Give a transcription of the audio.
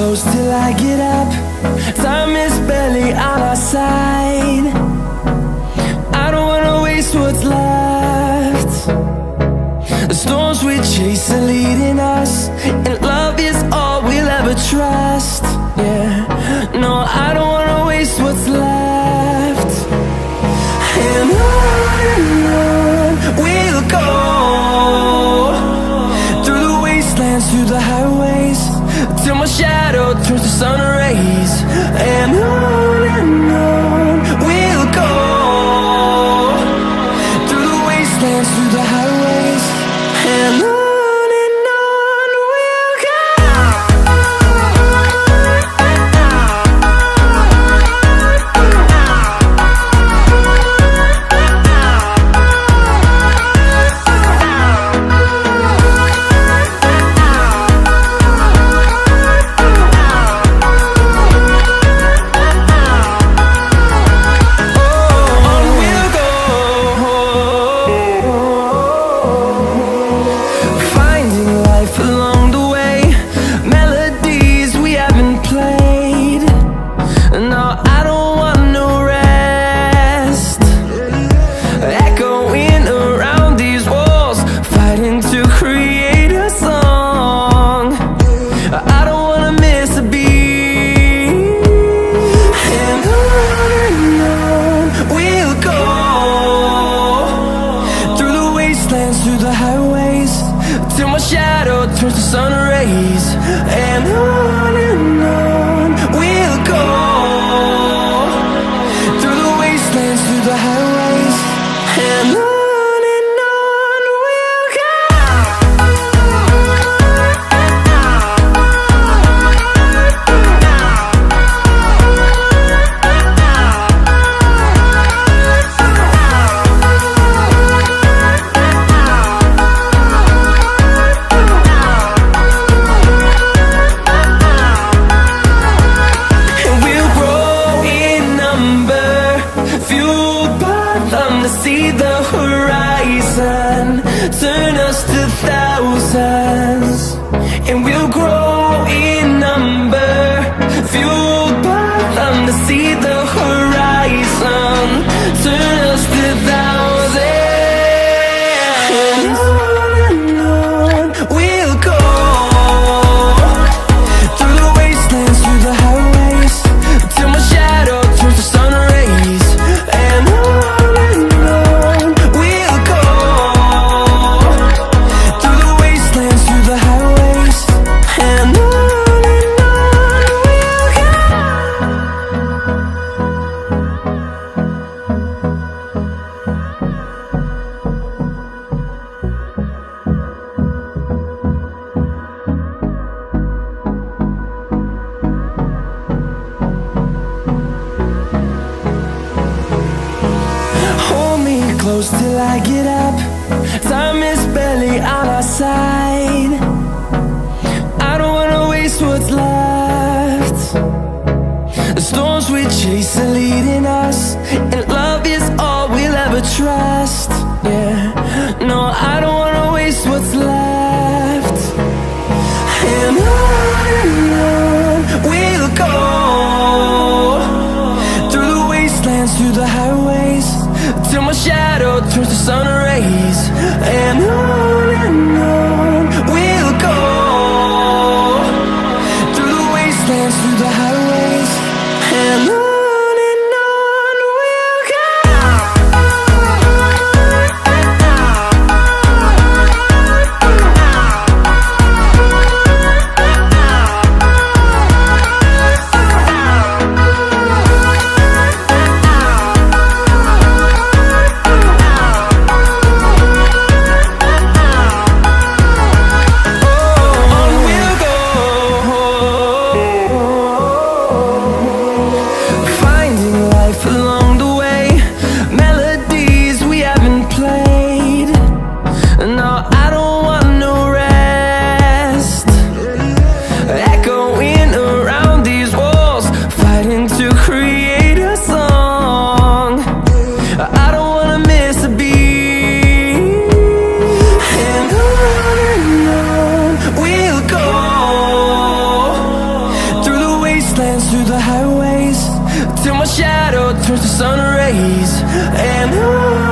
close till I get up. Time is barely on our side. I don't wanna waste what's left. The storms we chase are leading us, and love is all we'll ever trust. Yeah, no, I don't wanna waste what's left. And on we'll go, through the wastelands, through the highways, till my shadow turns to sun rays. And on we'll go, through the wastelands, through the highways, and on we'll go. Through the highways, till my shadow turns to sun rays. And on we'll go, through the wastelands, through the highways, and on we'll go. See the horizon, turn us to thousands, and we'll grow in number, fueled by them. To see the horizon, turn us to thousands, and on we'll go, through the wastelands, through the highways, till my shadow turns to sun rays. And close till I get up. Time is barely on our side. I don't wanna waste what's left. The storms we chase are leading us, and love is all we'll ever trust. Yeah, no, I don't wanna waste what's left. And on we'll go, through the wastelands, through the highways, till my shadow turns to sun rays. And on we'll go, through the wastelands, through the highways, and on. till my shadow turns to sun rays. And on